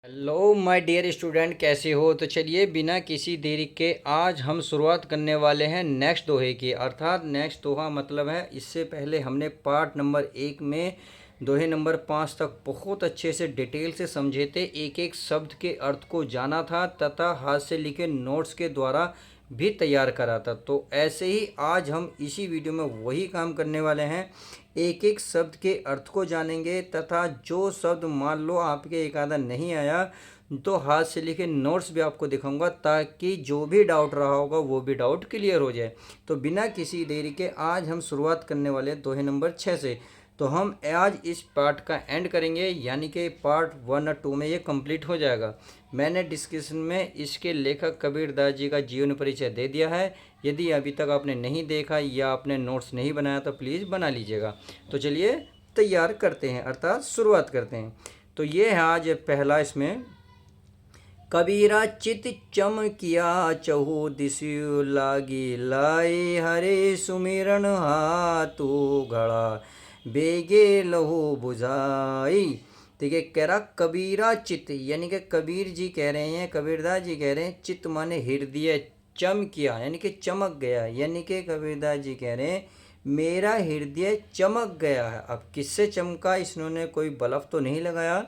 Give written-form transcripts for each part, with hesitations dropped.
Hello my dear student, कैसे हो? तो चलिए बिना किसी देरी के आज हम शुरुआत करने वाले हैं नेक्स्ट दोहे की। अर्थात नेक्स्ट दोहा मतलब है, इससे पहले हमने पार्ट नंबर 1 में दोहे नंबर 5 तक बहुत अच्छे से डिटेल से समझे थे, एक एक शब्द के अर्थ को जाना था तथा हाथ से लिखे नोट्स के द्वारा भी तैयार करा था। तो ऐसे ही आज हम इसी वीडियो में वही काम करने वाले हैं, एक एक शब्द के अर्थ को जानेंगे तथा जो शब्द मान लो आपके एक आधा नहीं आया तो हाथ से लिखे नोट्स भी आपको दिखाऊंगा, ताकि जो भी डाउट रहा होगा वो भी डाउट क्लियर हो जाए। तो बिना किसी देरी के आज हम शुरुआत करने वाले हैं दोहे नंबर 6 से। तो हम आज इस पार्ट का एंड करेंगे, यानी कि पार्ट 1 और 2 में ये कंप्लीट हो जाएगा। मैंने डिस्क्रिप्शन में इसके लेखक कबीरदास जी का जीवन परिचय दे दिया है। यदि अभी तक आपने नहीं देखा या आपने नोट्स नहीं बनाया तो प्लीज़ बना लीजिएगा। तो चलिए तैयार करते हैं, अर्थात शुरुआत करते हैं। तो ये है आज पहला इसमें। कबीरा चित चमकिया चहु दिस्यु लागी लाई, हरे सुमिरन हाथू घड़ा बेगे लहू बुझाई। देखिए कह रहा कबीरा चित, यानी कि कबीर जी कह रहे हैं, कबीरदास जी कह रहे हैं चित माने हृदय, चमकिया यानी कि चमक गया, यानी कि कबीरदास जी कह रहे हैं मेरा हृदय चमक गया है। अब किससे चमका, इन्होंने कोई बल्ब तो नहीं लगाया,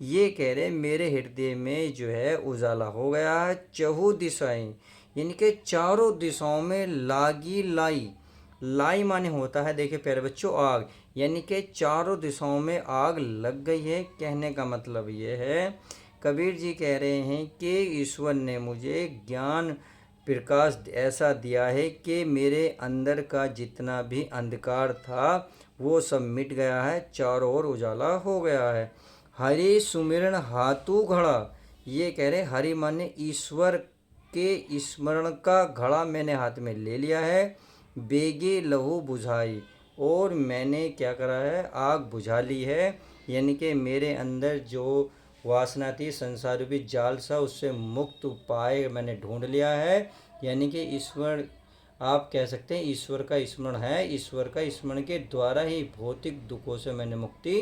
ये कह रहे मेरे हृदय में जो है उजाला हो गया है। चहु दिशाएं यानी कि चारों दिशाओं में लागी लाई, लाई माने होता है देखिए प्यारे बच्चों आग, यानी कि चारों दिशाओं में आग लग गई है। कहने का मतलब ये है, कबीर जी कह रहे हैं कि ईश्वर ने मुझे ज्ञान प्रकाश ऐसा दिया है कि मेरे अंदर का जितना भी अंधकार था वो सब मिट गया है, चारों ओर उजाला हो गया है। हरि सुमिरन हाथू घड़ा, ये कह रहे हरि माने ईश्वर के स्मरण का घड़ा मैंने हाथ में ले लिया है। बेगे लहू बुझाई, और मैंने क्या करा है आग बुझा ली है, यानी कि मेरे अंदर जो वासना थी संसार रूपी जाल सा उससे मुक्त उपाय मैंने ढूंढ लिया है। यानी कि ईश्वर आप कह सकते हैं ईश्वर का स्मरण है, ईश्वर का स्मरण के द्वारा ही भौतिक दुखों से मैंने मुक्ति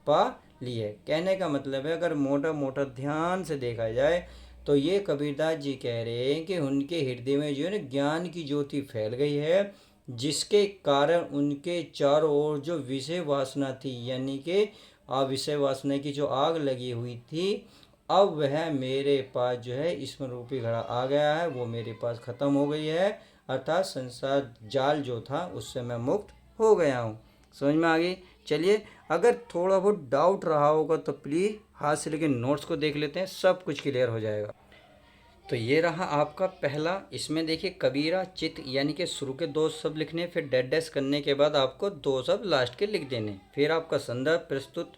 पा ली है। कहने का मतलब है अगर मोटा मोटा ध्यान से देखा जाए तो ये कबीरदास जी कह रहे हैं कि उनके हृदय में जो है ना ज्ञान की ज्योति फैल गई है, जिसके कारण उनके चारों ओर जो विषय वासना थी, यानी कि विषय वासना की जो आग लगी हुई थी, अब वह मेरे पास जो है स्मरण रूपी घड़ा आ गया है, वो मेरे पास ख़त्म हो गई है। अर्थात संसार जाल जो था उससे मैं मुक्त हो गया हूँ। समझ में आ गई? चलिए अगर थोड़ा बहुत डाउट रहा होगा तो प्लीज़ हाथ से लेके नोट्स को देख लेते हैं, सब कुछ क्लियर हो जाएगा। तो ये रहा आपका पहला। इसमें देखिए कबीरा चित, यानी कि शुरू के दो शब्द लिखने, फिर डेड डैश करने के बाद आपको दो शब्द लास्ट के लिख देने। फिर आपका संदर्भ प्रस्तुत,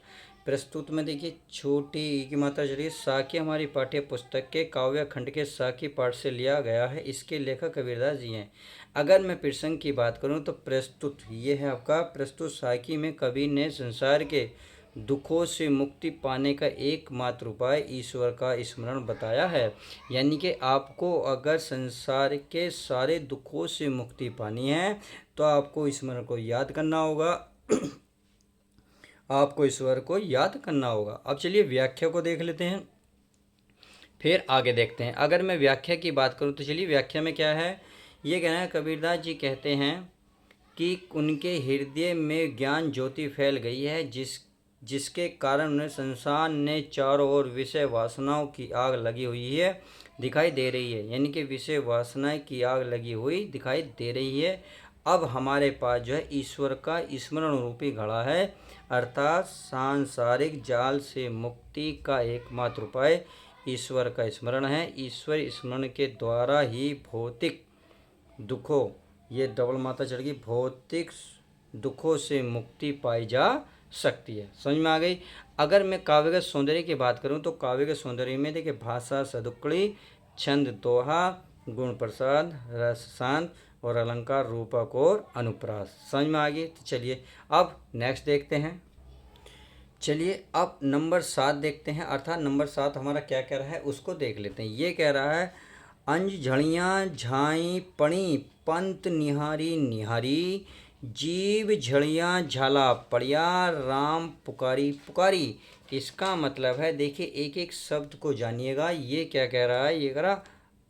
प्रस्तुत में देखिए छोटी ई की मात्रा चलिए साकी हमारी पाठ्य पुस्तक के काव्य खंड के साकी पाठ से लिया गया है, इसके लेखक कबीरदास जी हैं। अगर मैं प्रसंग की बात करूं तो प्रस्तुत ये है आपका, प्रस्तुत साकी में कबीर ने संसार के दुखों से मुक्ति पाने का एकमात्र उपाय ईश्वर का स्मरण बताया है। यानी कि आपको अगर संसार के सारे दुखों से मुक्ति पानी है तो आपको स्मरण को याद करना होगा आपको ईश्वर को याद करना होगा। अब चलिए व्याख्या को देख लेते हैं, फिर आगे देखते हैं। अगर मैं व्याख्या की बात करूं तो चलिए व्याख्या में क्या है, ये कहना है कबीरदास जी कहते हैं कि उनके हृदय में ज्ञान ज्योति फैल गई है, जिसके कारण उन्हें संसार ने चारों ओर विषय वासनाओं की आग लगी हुई है दिखाई दे रही है, यानी कि विषय वासना की आग लगी हुई दिखाई दे रही है। अब हमारे पास जो है ईश्वर का स्मरण रूपी घड़ा है, अर्थात सांसारिक जाल से मुक्ति का एकमात्र उपाय ईश्वर का स्मरण है। ईश्वर स्मरण के द्वारा ही भौतिक दुखों, ये डबल मात्रा चढ़ गई, भौतिक दुखों से मुक्ति पाई जा सकती है। समझ में आ गई? अगर मैं काव्य के सौंदर्य की बात करूं तो काव्य के सौंदर्य में देखिए भाषा सदुक्कड़ी, छंद दोहा, गुण प्रसाद, रस शांत और अलंकार रूपक और अनुप्रास। समझ में आ गई? तो चलिए अब नेक्स्ट देखते हैं। चलिए अब नंबर 7 देखते हैं, अर्थात नंबर 7 हमारा क्या कह रहा है उसको देख लेते हैं। ये कह रहा है अंज झड़ियाँ झाई पड़ी पंत निहारी निहारी, जीव झड़ियाँ झाला पड़िया, राम पुकारी पुकारी। इसका मतलब है, देखिए एक एक शब्द को जानिएगा। ये क्या कह रहा है, ये कह रहा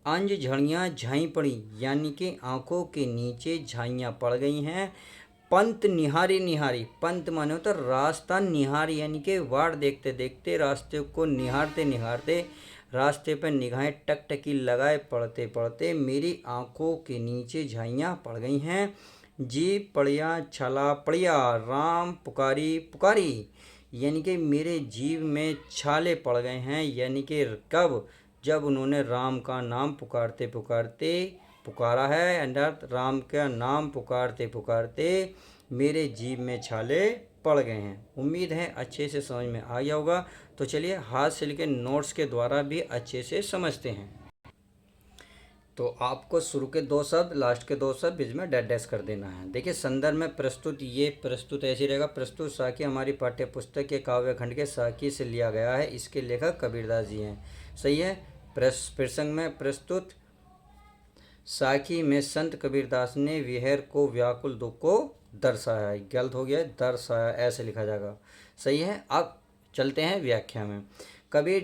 अंज झड़ियाँ झाई पड़ी, यानी कि आंखों के नीचे झाइयाँ पड़ गई हैं। पंत निहारी निहारी, पंत माने होता रास्ता, निहारी यानी कि वाट देखते देखते, रास्ते को निहारते निहारते, रास्ते पर निगाहें टकटकी लगाए पढ़ते पढ़ते मेरी आंखों के नीचे झाइयाँ पड़ गई हैं। जी पड़िया छला पड़िया, राम पुकारी पुकारी, यानी कि मेरे जीव में छाले पड़ गए हैं। यानी कि कब, जब उन्होंने राम का नाम पुकारते पुकारते पुकारा है, अर्थात राम का नाम पुकारते पुकारते मेरे जीव में छाले पड़ गए हैं। उम्मीद है अच्छे से समझ में आ गया होगा। तो चलिए हाथ से लिखे नोट्स के द्वारा भी अच्छे से समझते हैं। तो आपको शुरू के दो शब्द, लास्ट के दो शब्द बीच में डैश डैश कर देना है। देखिए संदर्भ में प्रस्तुत, ये प्रस्तुत ऐसे रहेगा। प्रस्तुत साखी हमारी पाठ्य पुस्तक के काव्य खंड के साखी से लिया गया है। इसके लेखक कबीरदास जी हैं। सही है। प्रसंग में प्रस्तुत साखी में संत कबीरदास ने विहर को व्याकुल दुख को दर्शाया है। गलत हो गया, दर्शाया ऐसे लिखा जाएगा। सही है। अब चलते हैं व्याख्या में। कबीर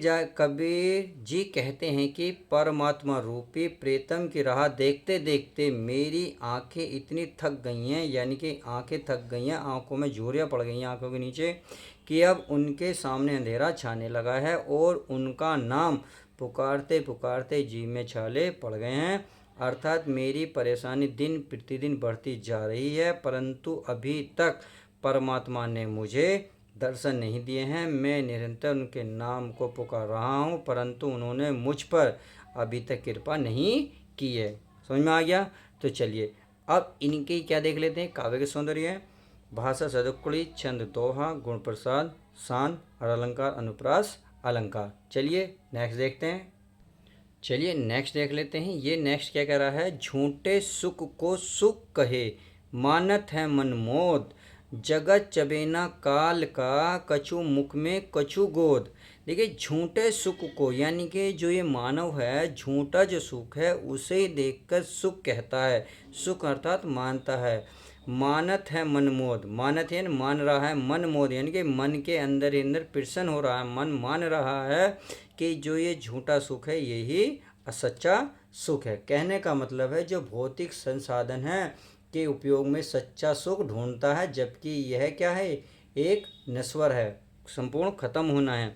जी कहते हैं कि परमात्मा रूपी प्रीतम की राह देखते देखते मेरी आंखें इतनी थक गई हैं, यानी कि आंखें थक गई हैं, आंखों में झुर्रियाँ पड़ गई हैं आंखों के नीचे, कि अब उनके सामने अंधेरा छाने लगा है और उनका नाम पुकारते पुकारते जी में छाले पड़ गए हैं। अर्थात मेरी परेशानी दिन प्रतिदिन बढ़ती जा रही है, परंतु अभी तक परमात्मा ने मुझे दर्शन नहीं दिए हैं। मैं निरंतर उनके नाम को पुकार रहा हूँ, परंतु उन्होंने मुझ पर अभी तक कृपा नहीं की है। समझ में आ गया। तो चलिए अब इनके क्या देख लेते हैं। काव्य के सौंदर्य, भाषा सदुक्कड़ी, छंद दोहा, गुण प्रसाद, शान और अलंकार अनुप्रास अलंकार। चलिए नेक्स्ट देखते हैं। चलिए नेक्स्ट देख लेते हैं। ये नेक्स्ट क्या कह रहा है, झूठे सुख को सुख कहे, मानत है मनमोद, जगत चबेना काल का, कछु मुख में कछु गोद। देखिए झूठे सुख को, यानी कि जो ये मानव है, झूठा जो सुख है उसे ही देखकर सुख कहता है। सुख अर्थात मानता है। मानत है मनमोद, मानत है मान रहा है, मन मोद यानी कि मन के अंदर ही अंदर प्रसन्न हो रहा है, मन मान रहा है कि जो ये झूठा सुख है यही सच्चा सुख है। कहने का मतलब है जो भौतिक संसाधन है के उपयोग में सच्चा सुख ढूंढता है, जबकि यह क्या है, एक नश्वर है, संपूर्ण खत्म होना है।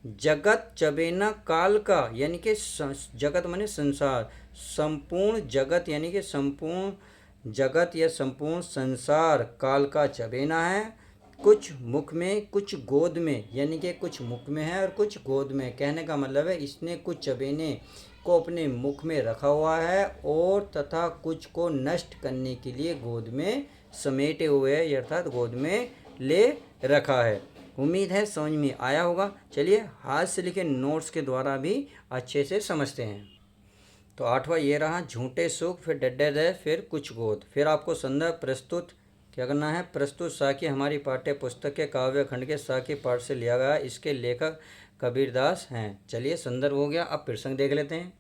जगत चबेना काल का, यानी कि जगत माने संसार, संपूर्ण जगत यानी कि संपूर्ण जगत या संपूर्ण संसार काल का चबेना है। कुछ मुख में कुछ गोद में, यानी कि कुछ मुख में है और कुछ गोद में। कहने का मतलब है इसने कुछ चबेने को अपने मुख में रखा हुआ है और तथा कुछ को नष्ट करने के लिए गोद में समेटे हुए है, अर्थात गोद में ले रखा है। उम्मीद है समझ में आया होगा। चलिए हाथ से लिखे नोट्स के द्वारा भी अच्छे से समझते हैं। तो आठवां ये रहा, झूठे सुख, फिर डड्डे है, फिर कुछ गोद। फिर आपको संदर्भ प्रस्तुत क्या करना है। प्रस्तुत साखी हमारी पाठ्य पुस्तक के काव्य खंड के साखी पाठ से लिया गया। इसके लेखक कबीरदास हैं। चलिए संदर्भ हो गया। अब प्रसंग देख लेते हैं।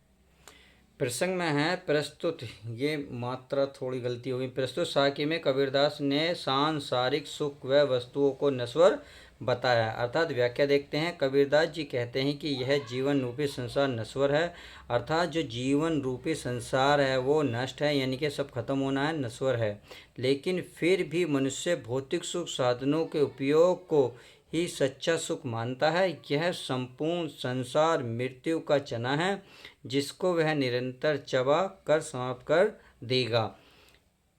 प्रसंग में है प्रस्तुत, ये मात्रा थोड़ी गलती होगी। प्रस्तुत साखी में कबीरदास ने सांसारिक सुख व वस्तुओं को नश्वर बताया। अर्थात व्याख्या देखते हैं। कबीरदास जी कहते हैं कि यह जीवन रूपी संसार नश्वर है। अर्थात जो जीवन रूपी संसार है वो नष्ट है, यानी कि सब खत्म होना है, नश्वर है। लेकिन फिर भी मनुष्य भौतिक सुख साधनों के उपयोग को ही सच्चा सुख मानता है। यह संपूर्ण संसार मृत्यु का चना है, जिसको वह निरंतर चबा कर समाप्त कर देगा।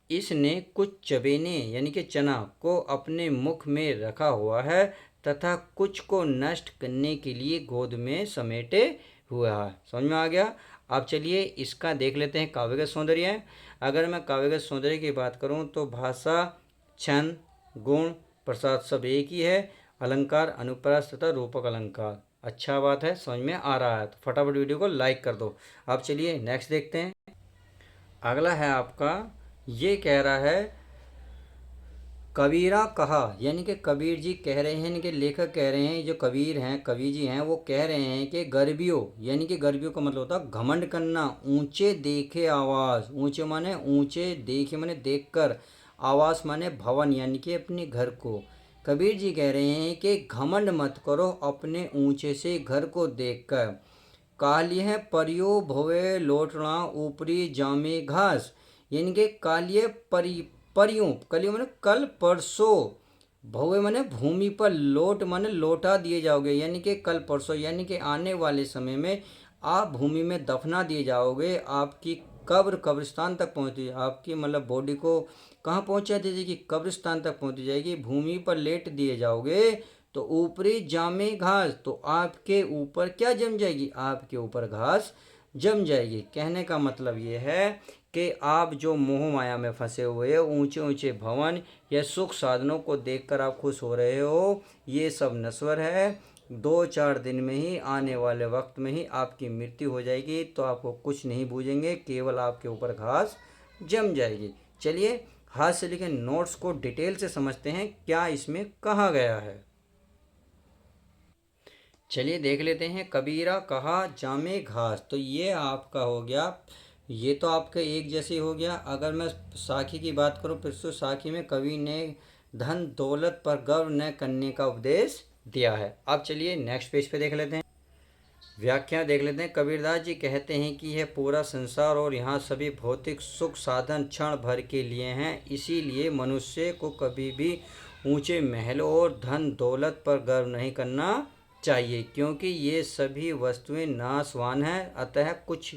इसने कुछ चबेने यानी कि चना को अपने मुख में रखा हुआ है तथा कुछ को नष्ट करने के लिए गोद में समेटे हुआ है। समझ में आ गया। अब चलिए इसका देख लेते हैं काव्य का सौंदर्य। अगर मैं काव्य का सौंदर्य की बात करूं तो भाषा, छंद, गुण, प्रसाद सब एक ही है। अलंकार, अनुप्रास तथा रूपक अलंकार। अच्छा बात है, समझ में आ रहा है तो फटाफट वीडियो को लाइक कर दो। अब चलिए नेक्स्ट देखते हैं। अगला है आपका, ये कह रहा है कबीरा कहा, यानी कि कबीर जी कह रहे हैं, यानी कि लेखक कह रहे हैं, जो कबीर हैं, कवि जी हैं, वो कह रहे हैं कि गर्भियों, यानी कि गर्भियों का मतलब होता है घमंड करना, ऊंचे देखे आवाज़, ऊंचे माने ऊंचे, देखे माने देखकर, आवास माने भवन यानी कि अपने घर को। कबीर जी कह रहे हैं कि घमंड मत करो अपने ऊंचे से घर को देखकर। काल्य है परियो भवे लौटना ऊपरी जामे घास, यानी कि काल्य परियों, कलियों माने कल परसों, भवे माने भूमि पर, लौट माने लौटा दिए जाओगे, यानी कि कल परसों यानी कि आने वाले समय में आप भूमि में दफना दिए जाओगे। आपकी कब्र कब्रिस्तान तक पहुंचती, आपकी मतलब बॉडी को कहाँ पहुंचा दी जाएगी, कब्रिस्तान तक पहुंची जाएगी। भूमि पर लेट दिए जाओगे तो ऊपरी जामे घास, तो आपके ऊपर क्या जम जाएगी, आपके ऊपर घास जम जाएगी। कहने का मतलब ये है कि आप जो मोह माया में फंसे हुए हो, ऊंचे ऊंचे भवन या सुख साधनों को देखकर आप खुश हो रहे हो, ये सब नश्वर है। 2-4 दिन में ही, आने वाले वक्त में ही आपकी मृत्यु हो जाएगी, तो आपको कुछ नहीं बूझेंगे, केवल आपके ऊपर घास जम जाएगी। चलिए हाथ से लिखे नोट्स को डिटेल से समझते हैं क्या इसमें कहा गया है। चलिए देख लेते हैं। कबीरा कहा जामे घास, तो ये आपका हो गया, ये तो आपका एक जैसे हो गया। अगर मैं साखी की बात करूं, फिर तो साखी में कवि ने धन दौलत पर गर्व न करने का उपदेश दिया है। अब चलिए नेक्स्ट पेज पे देख लेते हैं, व्याख्या देख लेते हैं। कबीरदास जी कहते हैं कि यह पूरा संसार और यहाँ सभी भौतिक सुख साधन क्षण भर के लिए हैं, इसीलिए मनुष्य को कभी भी ऊंचे महलों और धन दौलत पर गर्व नहीं करना चाहिए, क्योंकि ये सभी वस्तुएं नाशवान हैं। अतः कुछ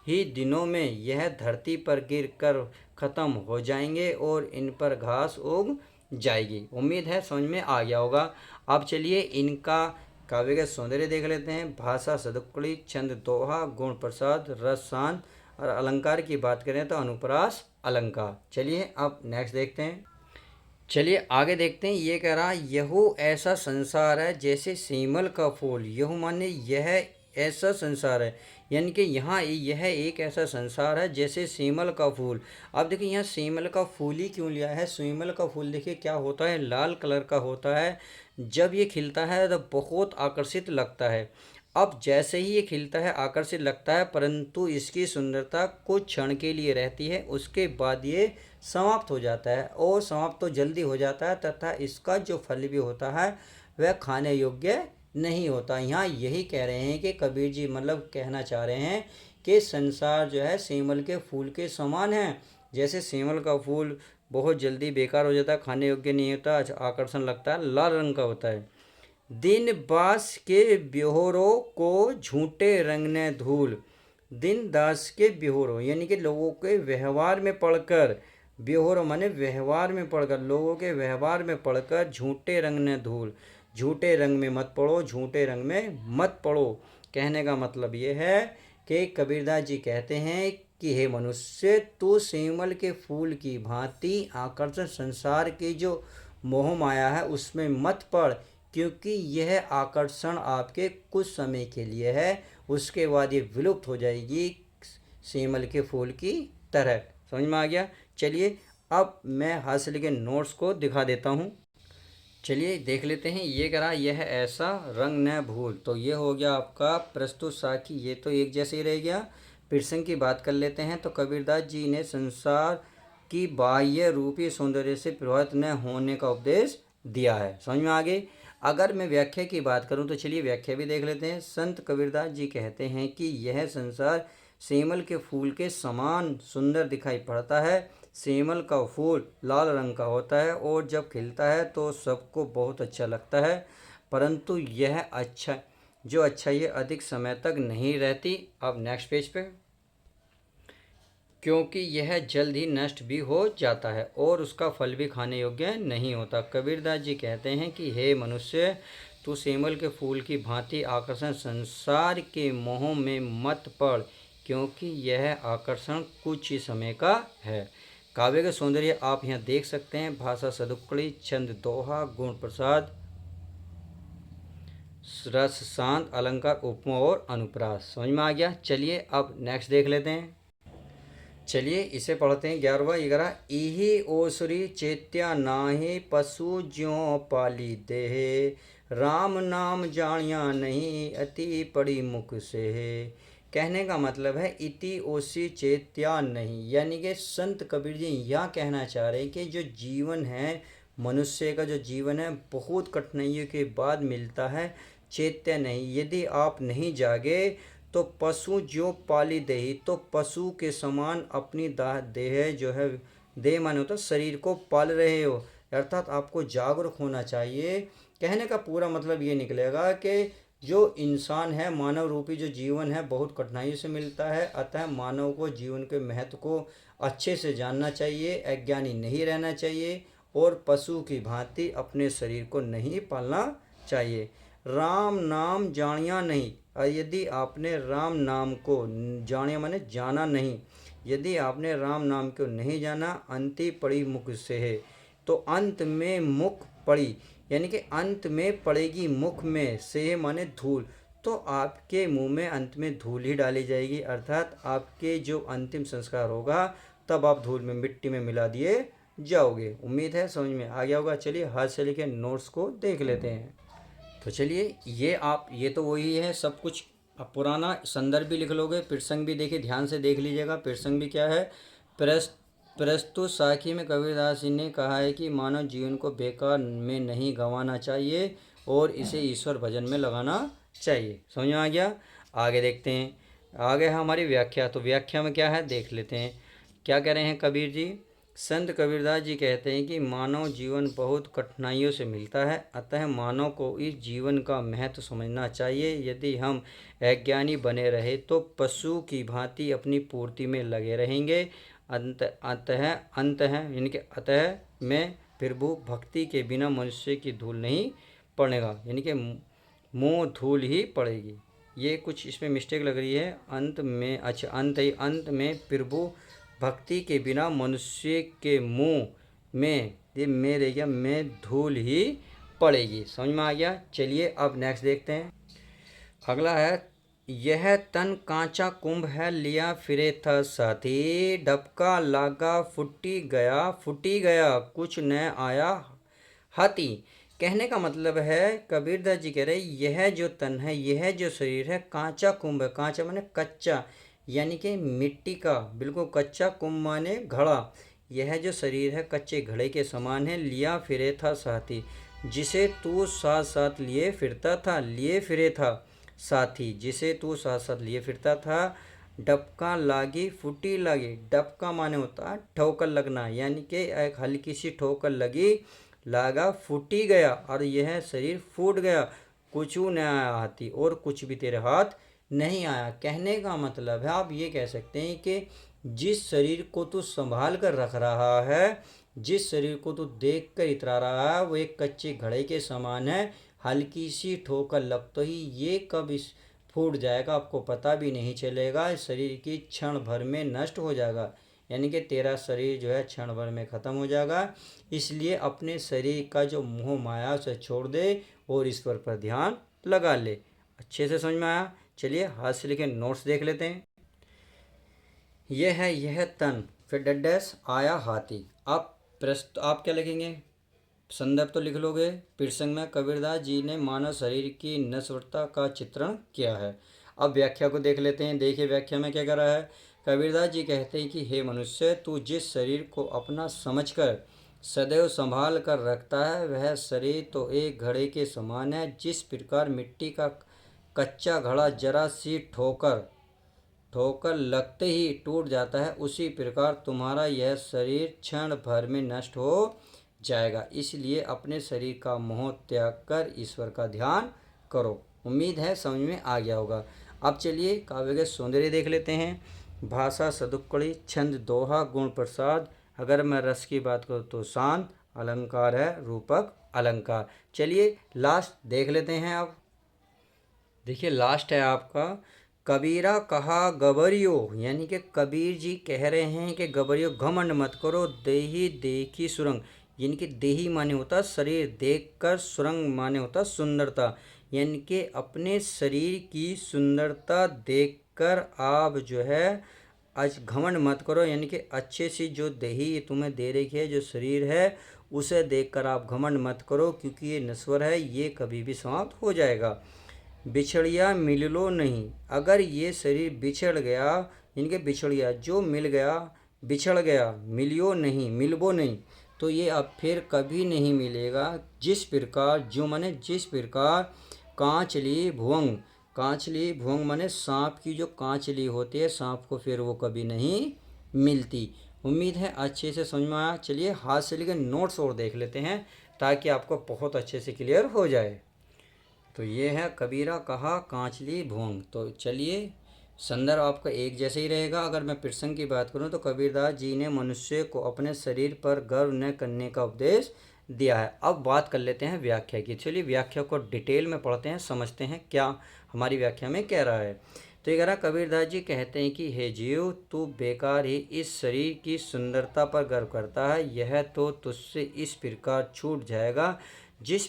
ही दिनों में यह धरती पर गिर कर ख़त्म हो जाएंगे और इन पर घास उग जाएगी। उम्मीद है समझ में आ गया होगा। अब चलिए इनका काव्य का सौंदर्य देख लेते हैं। भाषा सदुक्कड़ी, छंद दोहा, गुण प्रसाद, रस शांत, और अलंकार की बात करें तो अनुप्रास अलंकार। चलिए अब नेक्स्ट देखते हैं। चलिए आगे देखते हैं। ये कह रहा यहू ऐसा संसार है जैसे सीमल का फूल, यहू माने यह ऐसा संसार है, यानी कि यहाँ यह एक ऐसा संसार है जैसे सीमल का फूल। अब देखिए यहाँ सीमल का फूल ही क्यों लिया है। सीमल का फूल देखिए क्या होता है, लाल कलर का होता है। जब ये खिलता है तो बहुत आकर्षित लगता है। अब जैसे ही ये खिलता है आकर्षित लगता है, परंतु इसकी सुंदरता कुछ क्षण के लिए रहती है, उसके बाद ये समाप्त हो जाता है, और समाप्त तो जल्दी हो जाता है, तथा इसका जो फल भी होता है वह खाने योग्य नहीं होता। यहाँ यही कह रहे हैं कि कबीर जी मतलब कहना चाह रहे हैं कि संसार जो है सेमल के फूल के समान है। जैसे सेमल का फूल बहुत जल्दी बेकार हो जाता है, खाने योग्य नहीं होता, आकर्षण लगता है, लाल रंग का होता है। दिन बास के ब्योहरों को झूठे रंग ने धूल, दिन दास के ब्योहरों यानी कि लोगों के व्यवहार में पढ़कर, ब्योहरों माने व्यवहार में पढ़कर, लोगों के व्यवहार में पढ़कर झूठे रंग ने धूल, झूठे रंग में मत पढ़ो, झूठे रंग में मत पढ़ो। कहने का मतलब ये है कि कबीरदास जी कहते हैं कि हे मनुष्य, तू सेमल के फूल की भांति आकर्षण संसार की जो मोह माया है उसमें मत पड़, क्योंकि यह आकर्षण आपके कुछ समय के लिए है, उसके बाद ये विलुप्त हो जाएगी सेमल के फूल की तरह। समझ में आ गया। चलिए अब मैं हाथ से लिखे नोट्स को दिखा देता हूँ। चलिए देख लेते हैं। ये करा यह ऐसा रंग न भूल, तो ये हो गया आपका प्रस्तुत साखी, ये तो एक जैसे ही रह गया। प्रसंग की बात कर लेते हैं। तो कबीरदास जी ने संसार की बाह्य रूपी सौंदर्य से प्रभावित न होने का उपदेश दिया है। समझ में आ गई। अगर मैं व्याख्या की बात करूं तो चलिए व्याख्या भी देख लेते हैं। संत कबीरदास जी कहते हैं कि यह संसार सेमल के फूल के समान सुंदर दिखाई पड़ता है। सेमल का फूल लाल रंग का होता है और जब खिलता है तो सबको बहुत अच्छा लगता है, परंतु यह अच्छाई अधिक समय तक नहीं रहती। अब नेक्स्ट पेज पे, क्योंकि यह जल्द ही नष्ट भी हो जाता है और उसका फल भी खाने योग्य नहीं होता। कबीरदास जी कहते हैं कि हे मनुष्य, तू सेमल के फूल की भांति आकर्षण संसार के मोह में मत पड़, क्योंकि यह आकर्षण कुछ ही समय का है। काव्य का सौंदर्य आप यहाँ देख सकते हैं। भाषा सदुक्कड़ी, छंद दोहा, गुण प्रसाद, रस शांत, अलंकार, उपमा और अनुप्रास। समझ में आ गया। चलिए अब नेक्स्ट देख लेते हैं। चलिए इसे पढ़ते हैं। 11वां ये करा इही ओसरी चेत्या नाहि पशु ज्यों पाली देह, राम नाम जानिया नहीं अति पड़ी मुख से। कहने का मतलब है इति ओसी चेत्या नहीं, यानी कि संत कबीर जी यह कहना चाह रहे हैं कि जो जीवन है, मनुष्य का जो जीवन है बहुत कठिनाइयों के बाद मिलता है, चेत्य नहीं। यदि आप नहीं जागे तो पशु जो पाली देही, तो पशु के समान अपनी देह जो है, देह माने होता शरीर को पाल रहे हो, अर्थात आपको जागरूक होना चाहिए। कहने का पूरा मतलब ये निकलेगा कि जो इंसान है, मानव रूपी जो जीवन है बहुत कठिनाइयों से मिलता है, अतः मानव को जीवन के महत्व को अच्छे से जानना चाहिए, अज्ञानी नहीं रहना चाहिए और पशु की भांति अपने शरीर को नहीं पालना चाहिए। राम नाम जानिया नहीं, यदि आपने राम नाम को जानिया माने जाना नहीं, यदि आपने राम नाम को नहीं जाना, अंति पड़ी मुख से है, तो अंत में मुख पड़ी, यानी कि अंत में पड़ेगी मुख में, से माने धूल, तो आपके मुंह में अंत में धूल ही डाली जाएगी, अर्थात आपके जो अंतिम संस्कार होगा तब आप धूल में, मिट्टी में मिला दिए जाओगे। उम्मीद है समझ में आ गया होगा। चलिए हाथ से लिखे नोट्स को देख लेते हैं। तो चलिए ये तो वही है सब कुछ। अब पुराना संदर्भ भी लिख लोगे, प्रसंग भी देखिए, ध्यान से देख लीजिएगा। प्रसंग भी क्या है, प्रस्तुत साखी में कबीरदास जी ने कहा है कि मानव जीवन को बेकार में नहीं गंवाना चाहिए और इसे ईश्वर भजन में लगाना चाहिए। समझ में आ गया। आगे देखते हैं, आगे है हमारी व्याख्या। तो व्याख्या में क्या है देख लेते हैं, क्या कह रहे हैं कबीर जी। संत कबीरदास जी कहते हैं कि मानव जीवन बहुत कठिनाइयों से मिलता है, अतः मानव को इस जीवन का महत्व समझना चाहिए। यदि हम अज्ञानी बने रहे तो पशु की भांति अपनी पूर्ति में लगे रहेंगे। अंत है यानी कि अतः में प्रभु भक्ति के बिना मनुष्य की धूल नहीं पड़ेगा, यानी कि मुँह धूल ही पड़ेगी। ये कुछ इसमें मिस्टेक लग रही है, अंत में, अच्छा अंत में प्रभु भक्ति के बिना मनुष्य के मुंह में, ये में रह गया, में धूल ही पड़ेगी। समझ में आ गया। चलिए अब नेक्स्ट देखते हैं। अगला है, यह तन कांचा कुंभ है, लिया फिरे था साथी, ढपका लागा फुटी गया कुछ न आया हाथी। कहने का मतलब है कबीरदास जी कह रहे यह जो तन है, यह जो शरीर है कांचा कुंभ है, कांचा माने कच्चा, यानी कि मिट्टी का बिल्कुल कच्चा, कुंभ माने घड़ा, यह जो शरीर है कच्चे घड़े के समान है। लिया फिरे था साथी, जिसे तू साथ साथ लिए फिरता था, लिए फिरे था साथी, जिसे तू साथ साथ लिए फिरता था। डपका लागी फुटी लगी, डपका माने होता है ठोकर लगना, यानी कि एक हल्की सी ठोकर लगी, लागा फूटी गया, और यह शरीर फूट गया, कुछ न आया हाथी, और कुछ भी तेरे हाथ नहीं आया। कहने का मतलब है आप ये कह सकते हैं कि जिस शरीर को तू संभाल कर रख रहा है, जिस शरीर को तू देख कर इतरा रहा है, वो एक कच्चे घड़े के समान है, हल्की सी ठोकर लग तो ही ये कब इस फूट जाएगा आपको पता भी नहीं चलेगा, शरीर की क्षण भर में नष्ट हो जाएगा, यानी कि तेरा शरीर जो है क्षण भर में ख़त्म हो जाएगा। इसलिए अपने शरीर का जो मोह माया से छोड़ दे और ईश्वर पर ध्यान लगा ले। अच्छे से समझ में आया। चलिए हाथ से लिखे नोट्स देख लेते हैं। यह तन, फिर डैश आया हाथी। आप क्या लिखेंगे, संदर्भ तो लिख लोगे। प्रसंग में कबीरदास जी ने मानव शरीर की नश्वरता का चित्रण किया है। अब व्याख्या को देख लेते हैं। देखिए व्याख्या में क्या कर रहा है, कबीरदास जी कहते हैं कि हे मनुष्य, तू जिस शरीर को अपना समझकर सदैव संभाल कर रखता है, वह शरीर तो एक घड़े के समान है। जिस प्रकार मिट्टी का कच्चा घड़ा जरा सी ठोकर लगते ही टूट जाता है, उसी प्रकार तुम्हारा यह शरीर क्षण भर में नष्ट हो जाएगा। इसलिए अपने शरीर का मोह त्याग कर ईश्वर का ध्यान करो। उम्मीद है समझ में आ गया होगा। अब चलिए काव्य के सौंदर्य देख लेते हैं। भाषा सदुक्कड़ी, छंद दोहा, गुण प्रसाद, अगर मैं रस की बात करूँ तो शांत, अलंकार है रूपक अलंकार। चलिए लास्ट देख लेते हैं। अब देखिए लास्ट है आपका, कबीरा कहा गबरियो, यानी कि कबीर जी कह रहे हैं कि गबरियो घमंड मत करो, देही देखी सुरंग, यानी कि देही माने होता शरीर देखकर, सुरंग माने होता सुंदरता, यानी कि अपने शरीर की सुंदरता देखकर आप जो है आज घमंड मत करो, यानी कि अच्छे सी जो देही तुम्हें दे रखी है, जो शरीर है, उसे देखकर आप घमंड मत करो, क्योंकि ये नश्वर है, ये कभी भी समाप्त हो जाएगा। बिछड़िया मिललो नहीं। अगर ये शरीर बिछड़ गया, इनके बिछड़ गया, जो मिल गया, बिछड़ गया, मिलियो नहीं, मिलबो नहीं, तो ये अब फिर कभी नहीं मिलेगा। जिस प्रकार, जो माने जिस प्रकार कांचली भुवंग, कांचली भुवंग माने सांप की जो कांचली होती है, सांप को फिर वो कभी नहीं मिलती। उम्मीद है अच्छे से समझ में आया। चलिए हाथ से लेकर नोट्स और देख लेते हैं ताकि आपको बहुत अच्छे से क्लियर हो जाए। तो ये है कबीरा कहा कांचली भुवंग। तो चलिए संदर्भ आपका एक जैसे ही रहेगा। अगर मैं प्रसंग की बात करूं तो कबीरदास जी ने मनुष्य को अपने शरीर पर गर्व न करने का उपदेश दिया है। अब बात कर लेते हैं व्याख्या की। चलिए व्याख्या को डिटेल में पढ़ते हैं, समझते हैं क्या हमारी व्याख्या में कह रहा है। तो ये कह रहा कबीरदास जी कहते हैं कि हे जीव, तू बेकार ही इस शरीर की सुंदरता पर गर्व करता है। यह तो तुझसे इस प्रकार छूट जाएगा जिस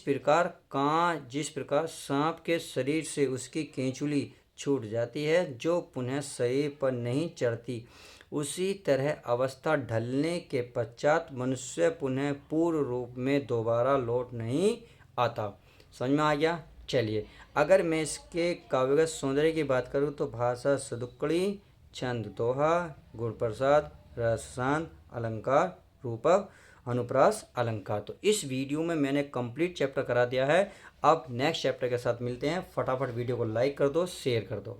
प्रकार सांप के शरीर से उसकी केंचुली छूट जाती है, जो पुनः शरीर पर नहीं चढ़ती। उसी तरह अवस्था ढलने के पश्चात मनुष्य पुनः पूर्व रूप में दोबारा लौट नहीं आता। समझ में आ गया। चलिए अगर मैं इसके काव्यगत सौंदर्य की बात करूँ तो भाषा सदुक्कड़ी, छंद दोहा, गुण प्रसाद, रस शांत, अलंकार रूपक, अनुप्रास अलंकार। तो इस वीडियो में मैंने कंप्लीट चैप्टर करा दिया है। अब नेक्स्ट चैप्टर के साथ मिलते हैं। फटाफट वीडियो को लाइक कर दो, शेयर कर दो।